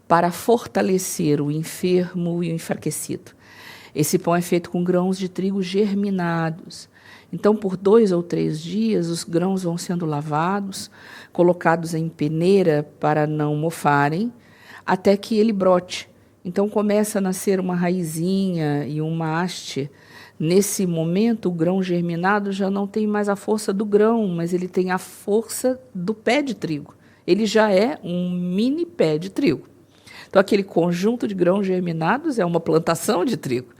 [SPEAKER 2] para fortalecer o enfermo e o enfraquecido. Esse pão é feito com grãos de trigo germinados. Então, por 2 ou 3 dias, os grãos vão sendo lavados, colocados em peneira para não mofarem, até que ele brote. Então, começa a nascer uma raizinha e uma haste. Nesse momento, o grão germinado já não tem mais a força do grão, mas ele tem a força do pé de trigo. Ele já é um mini pé de trigo. Então, aquele conjunto de grãos germinados é uma plantação de trigo.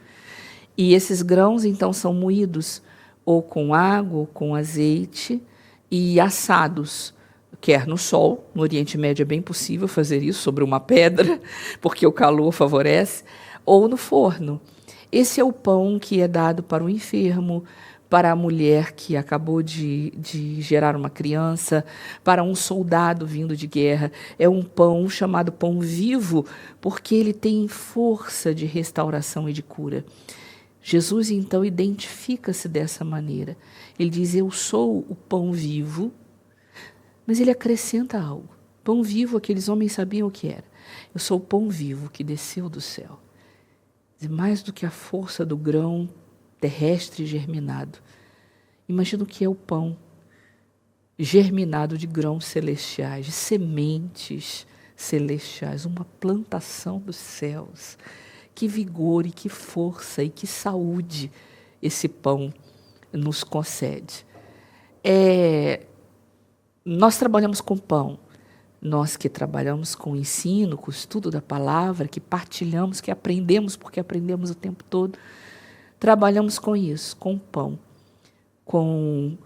[SPEAKER 2] E esses grãos, então, são moídos ou com água, ou com azeite, e assados, quer no sol, no Oriente Médio é bem possível fazer isso, sobre uma pedra, porque o calor favorece, ou no forno. Esse é o pão que é dado para o enfermo, para a mulher que acabou de gerar uma criança, para um soldado vindo de guerra. É um pão chamado pão vivo, porque ele tem força de restauração e de cura. Jesus, então, identifica-se dessa maneira. Ele diz, eu sou o pão vivo, mas ele acrescenta algo. Pão vivo, aqueles homens sabiam o que era. Eu sou o pão vivo que desceu do céu. E mais do que a força do grão terrestre germinado. Imagina o que é o pão germinado de grãos celestiais, de sementes celestiais, uma plantação dos céus. Que vigor e que força e que saúde esse pão nos concede. Nós trabalhamos com pão, nós que trabalhamos com o ensino, com o estudo da palavra, que partilhamos, que aprendemos, porque aprendemos o tempo todo, trabalhamos com isso, com o pão. Com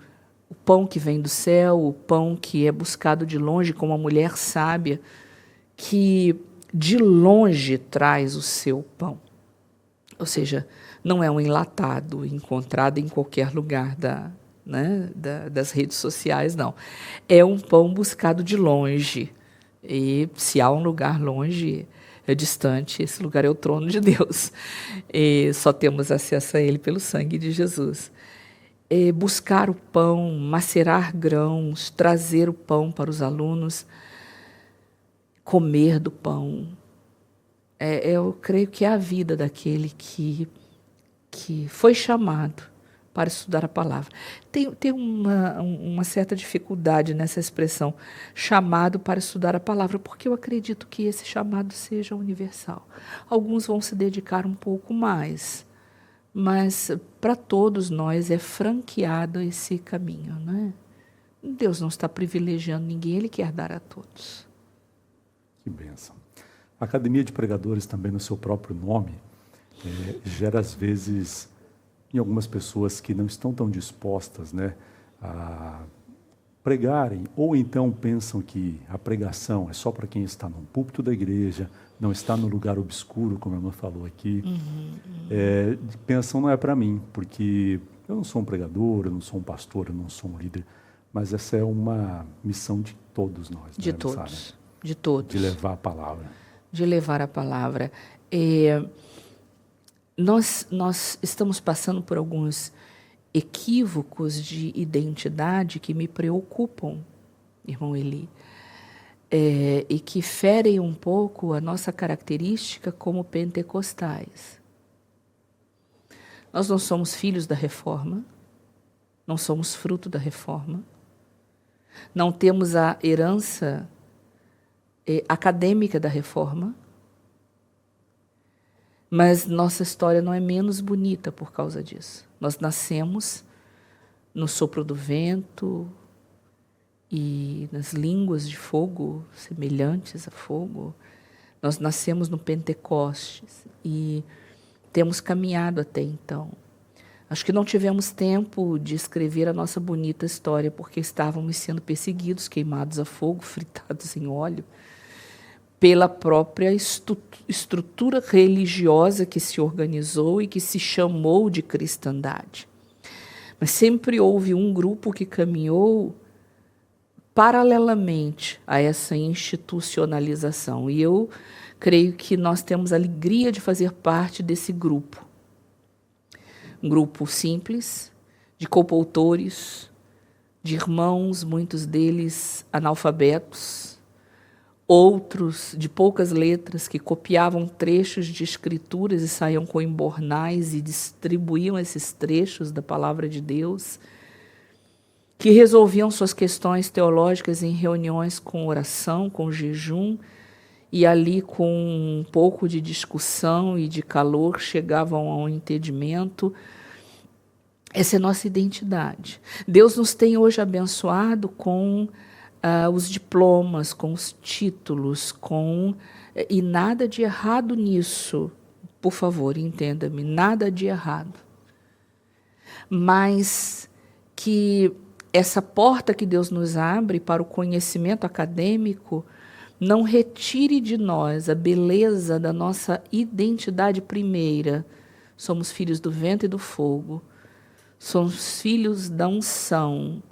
[SPEAKER 2] o pão que vem do céu, o pão que é buscado de longe, como uma mulher sábia, que de longe traz o seu pão. Ou seja, não é um enlatado encontrado em qualquer lugar das redes sociais, não. É um pão buscado de longe. E se há um lugar longe, distante, esse lugar é o trono de Deus. E só temos acesso a ele pelo sangue de Jesus. Buscar o pão, macerar grãos, trazer o pão para os alunos, comer do pão. Eu creio que é a vida daquele que foi chamado para estudar a palavra. Tem uma certa dificuldade nessa expressão, chamado para estudar a palavra, porque eu acredito que esse chamado seja universal. Alguns vão se dedicar um pouco mais, mas para todos nós é franqueado esse caminho, não é? Deus não está privilegiando ninguém, Ele quer dar a todos.
[SPEAKER 1] Que bênção. A Academia de Pregadores, também no seu próprio nome, gera às vezes em algumas pessoas que não estão tão dispostas, a pregarem, ou então pensam que a pregação é só para quem está no púlpito da igreja, não está no lugar obscuro, como a irmã falou aqui. Pensam, não é para mim, porque eu não sou um pregador, eu não sou um pastor, eu não sou um líder, mas essa é uma missão de todos nós.
[SPEAKER 2] De todos, de todos.
[SPEAKER 1] De levar a palavra.
[SPEAKER 2] De levar a palavra. Nós estamos passando por alguns equívocos de identidade que me preocupam, irmão Eli, e que ferem um pouco a nossa característica como pentecostais. Nós não somos filhos da reforma, não somos fruto da reforma, não temos a herança acadêmica da reforma, mas nossa história não é menos bonita por causa disso. Nós nascemos no sopro do vento e nas línguas de fogo semelhantes a fogo. Nós nascemos no Pentecostes e temos caminhado até então. Acho que não tivemos tempo de escrever a nossa bonita história porque estávamos sendo perseguidos, queimados a fogo, fritados em óleo, pela própria estrutura religiosa que se organizou e que se chamou de cristandade. Mas sempre houve um grupo que caminhou paralelamente a essa institucionalização. E eu creio que nós temos a alegria de fazer parte desse grupo. Um grupo simples, de coautores, de irmãos, muitos deles analfabetos, outros de poucas letras que copiavam trechos de escrituras e saíam com embornais e distribuíam esses trechos da palavra de Deus, que resolviam suas questões teológicas em reuniões com oração, com jejum, e ali com um pouco de discussão e de calor chegavam a um entendimento. Essa é a nossa identidade. Deus nos tem hoje abençoado com os diplomas, com os títulos, e nada de errado nisso. Por favor, entenda-me, nada de errado. Mas que essa porta que Deus nos abre para o conhecimento acadêmico não retire de nós a beleza da nossa identidade primeira. Somos filhos do vento e do fogo. Somos filhos da unção.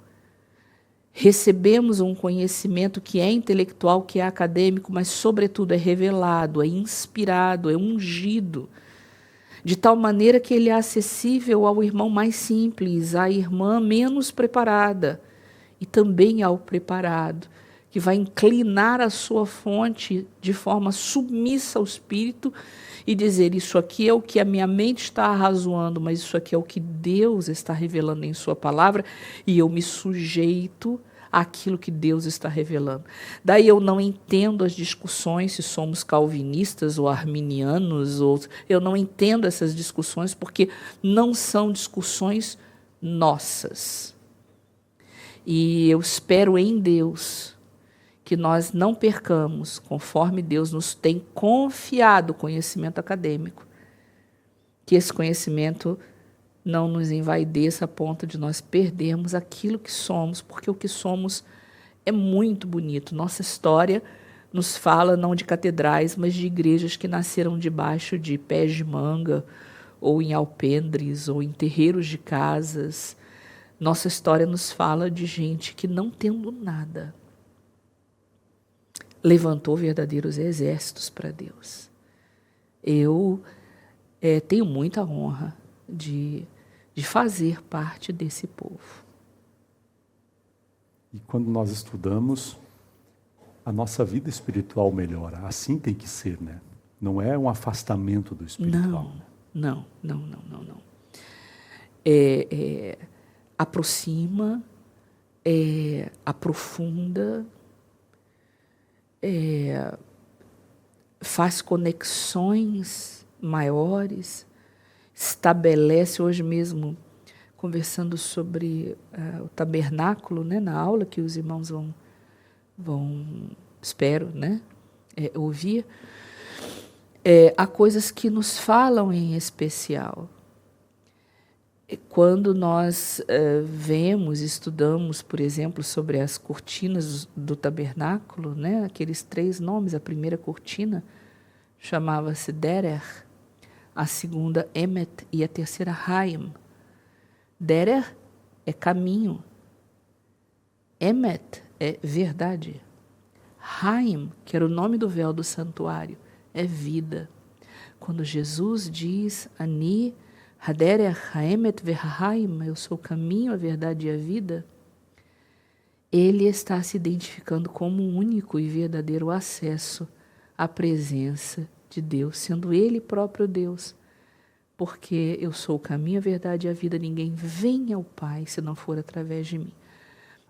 [SPEAKER 2] Recebemos um conhecimento que é intelectual, que é acadêmico, mas, sobretudo, é revelado, é inspirado, é ungido, de tal maneira que ele é acessível ao irmão mais simples, à irmã menos preparada, e também ao preparado, que vai inclinar a sua fonte de forma submissa ao Espírito e dizer: isso aqui é o que a minha mente está arrazoando, mas isso aqui é o que Deus está revelando em sua palavra, e eu me sujeito àquilo que Deus está revelando. Daí eu não entendo as discussões se somos calvinistas ou arminianos, eu não entendo essas discussões porque não são discussões nossas. E eu espero em Deus que nós não percamos, conforme Deus nos tem confiado o conhecimento acadêmico, que esse conhecimento não nos envaideça a ponto de nós perdermos aquilo que somos, porque o que somos é muito bonito. Nossa história nos fala não de catedrais, mas de igrejas que nasceram debaixo de pés de manga, ou em alpendres, ou em terreiros de casas. Nossa história nos fala de gente que, não tendo nada, levantou verdadeiros exércitos para Deus. Eu tenho muita honra de fazer parte desse povo.
[SPEAKER 1] E quando nós estudamos, a nossa vida espiritual melhora. Assim tem que ser, né? Não é um afastamento do espiritual.
[SPEAKER 2] Não. Aproxima, aprofunda, faz conexões maiores, estabelece. Hoje mesmo, conversando sobre o tabernáculo, né, na aula que os irmãos vão espero, né, ouvir, há coisas que nos falam em especial. Quando nós vemos, estudamos, por exemplo, sobre as cortinas do tabernáculo, né, aqueles 3 nomes, a primeira cortina chamava-se Derer, a segunda Emet e a terceira Haim. Derer é caminho, Emet é verdade, Haim, que era o nome do véu do santuário, é vida. Quando Jesus diz Ani Haderech haemet vehahaim, eu sou o caminho, a verdade e a vida, ele está se identificando como um único e verdadeiro acesso à presença de Deus, sendo ele próprio Deus. Porque eu sou o caminho, a verdade e a vida, ninguém vem ao Pai se não for através de mim.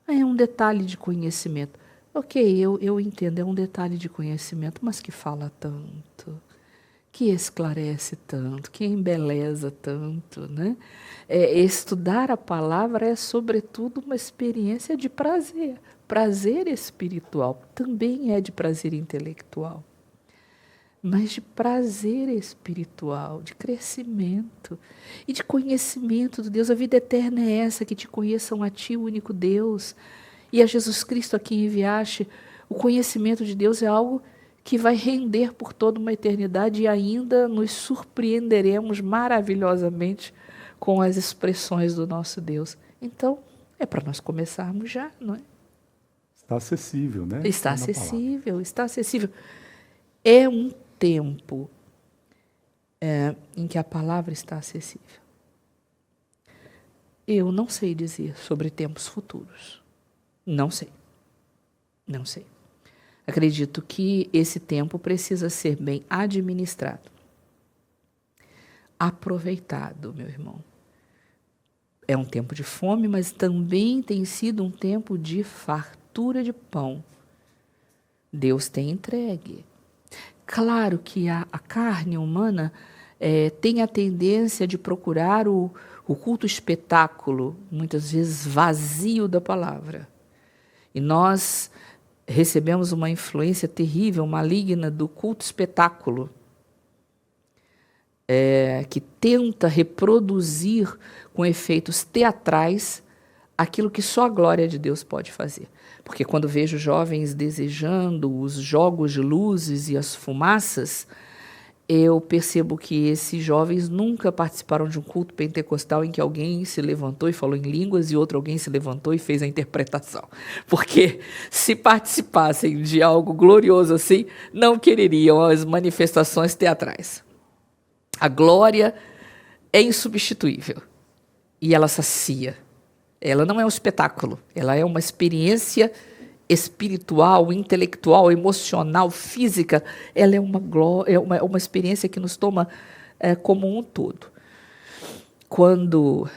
[SPEAKER 2] É um detalhe de conhecimento. Ok, eu entendo, é um detalhe de conhecimento, mas que fala tanto, que esclarece tanto, que embeleza tanto, né? Estudar a palavra é, sobretudo, uma experiência de prazer. Prazer espiritual também é de prazer intelectual, mas de prazer espiritual, de crescimento e de conhecimento de Deus. A vida eterna é essa, que te conheçam a ti, o único Deus, e a Jesus Cristo a quem enviaste. O conhecimento de Deus é algo que vai render por toda uma eternidade, e ainda nos surpreenderemos maravilhosamente com as expressões do nosso Deus. Então, é para nós começarmos já, não é?
[SPEAKER 1] Está acessível, né?
[SPEAKER 2] Está acessível, está acessível. É um tempo em que a palavra está acessível. Eu não sei dizer sobre tempos futuros. Não sei. Não sei. Acredito que esse tempo precisa ser bem administrado, aproveitado, meu irmão. É um tempo de fome, mas também tem sido um tempo de fartura de pão. Deus tem entregue. Claro que a carne humana tem a tendência de procurar o culto espetáculo, muitas vezes vazio da palavra. E nós recebemos uma influência terrível, maligna, do culto espetáculo, que tenta reproduzir com efeitos teatrais aquilo que só a glória de Deus pode fazer. Porque quando vejo jovens desejando os jogos de luzes e as fumaças, eu percebo que esses jovens nunca participaram de um culto pentecostal em que alguém se levantou e falou em línguas e alguém se levantou e fez a interpretação. Porque se participassem de algo glorioso assim, não quereriam as manifestações teatrais. A glória é insubstituível e ela sacia. Ela não é um espetáculo, ela é uma experiência espiritual, intelectual, emocional, física. Ela é uma experiência que nos toma como um todo. Quando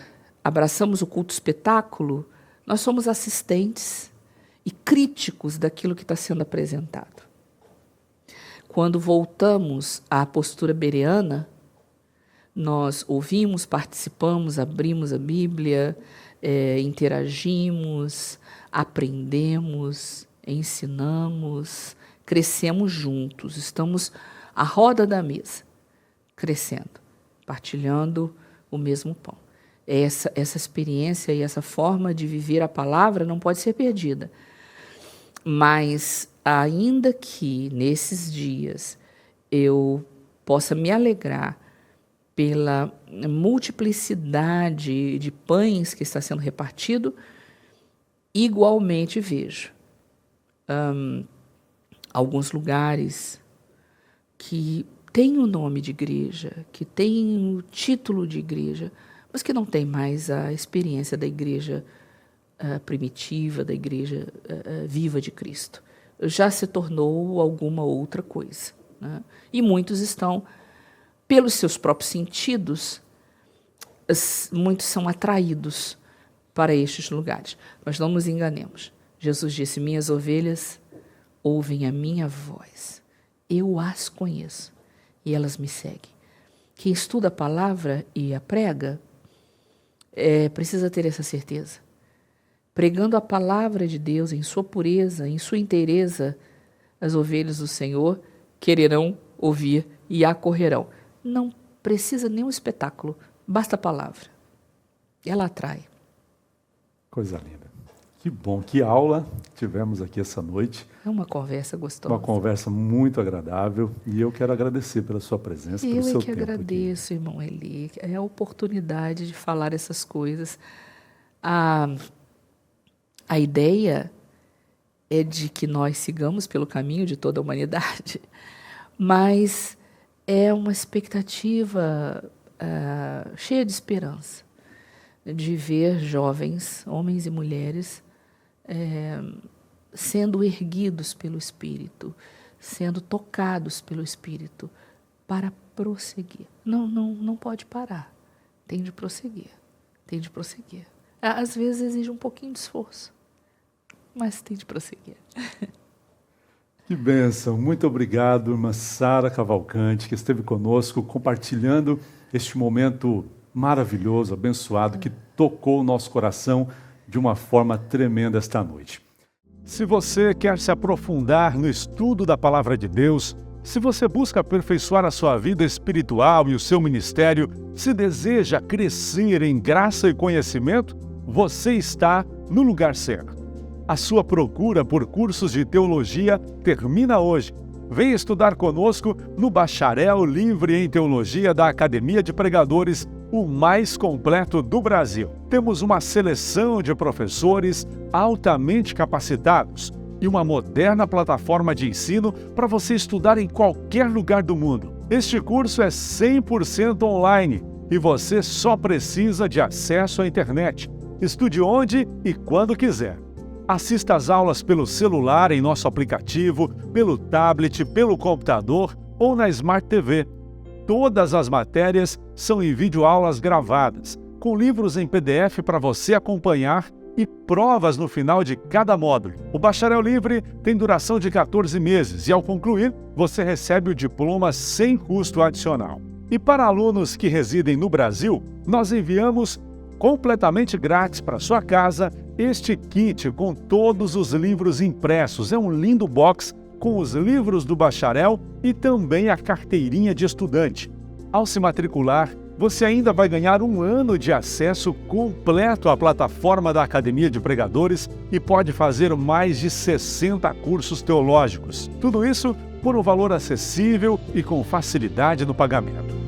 [SPEAKER 2] abraçamos o culto espetáculo, nós somos assistentes e críticos daquilo que está sendo apresentado. Quando voltamos à postura bereana, nós ouvimos, participamos, abrimos a Bíblia, interagimos, aprendemos, ensinamos, crescemos juntos, estamos à roda da mesa, crescendo, partilhando o mesmo pão. Essa experiência e essa forma de viver a palavra não pode ser perdida. Mas, ainda que nesses dias eu possa me alegrar pela multiplicidade de pães que está sendo repartido, igualmente vejo alguns lugares que têm o nome de igreja, que têm o título de igreja, mas que não têm mais a experiência da igreja primitiva, da igreja viva de Cristo. Já se tornou alguma outra coisa, né? E muitos estão, pelos seus próprios sentidos, muitos são atraídos para estes lugares. Mas não nos enganemos. Jesus disse: minhas ovelhas ouvem a minha voz. Eu as conheço e elas me seguem. Quem estuda a palavra e a prega precisa ter essa certeza. Pregando a palavra de Deus em sua pureza, em sua inteireza, as ovelhas do Senhor quererão ouvir e acorrerão. Não precisa nenhum espetáculo, basta a palavra. Ela atrai.
[SPEAKER 1] Coisa linda. Que bom, que aula tivemos aqui essa noite.
[SPEAKER 2] É uma conversa gostosa.
[SPEAKER 1] Uma conversa muito agradável, e eu quero agradecer pela sua presença, pelo seu tempo aqui. Eu que agradeço,
[SPEAKER 2] irmão Eli. É a oportunidade de falar essas coisas. A ideia é de que nós sigamos pelo caminho de toda a humanidade, mas é uma expectativa cheia de esperança, de ver jovens, homens e mulheres, sendo erguidos pelo Espírito, sendo tocados pelo Espírito, para prosseguir. Não pode parar. Tem de prosseguir. Tem de prosseguir. Às vezes exige um pouquinho de esforço, mas tem de prosseguir.
[SPEAKER 1] Que bênção. Muito obrigado, irmã Sara Cavalcante, que esteve conosco compartilhando este momento maravilhoso, abençoado, que tocou o nosso coração de uma forma tremenda esta noite. Se você quer se aprofundar no estudo da Palavra de Deus, se você busca aperfeiçoar a sua vida espiritual e o seu ministério, se deseja crescer em graça e conhecimento, você está no lugar certo. A sua procura por cursos de teologia termina hoje. Venha estudar conosco no Bacharel Livre em Teologia da Academia de Pregadores, o mais completo do Brasil. Temos uma seleção de professores altamente capacitados e uma moderna plataforma de ensino para você estudar em qualquer lugar do mundo. Este curso é 100% online e você só precisa de acesso à internet. Estude onde e quando quiser. Assista às aulas pelo celular em nosso aplicativo, pelo tablet, pelo computador ou na Smart TV. Todas as matérias são em videoaulas gravadas, com livros em PDF para você acompanhar e provas no final de cada módulo. O Bacharel Livre tem duração de 14 meses e, ao concluir, você recebe o diploma sem custo adicional. E para alunos que residem no Brasil, nós enviamos completamente grátis para sua casa este kit com todos os livros impressos. É um lindo box com os livros do bacharel e também a carteirinha de estudante. Ao se matricular, você ainda vai ganhar 1 ano de acesso completo à plataforma da Academia de Pregadores e pode fazer mais de 60 cursos teológicos. Tudo isso por um valor acessível e com facilidade no pagamento.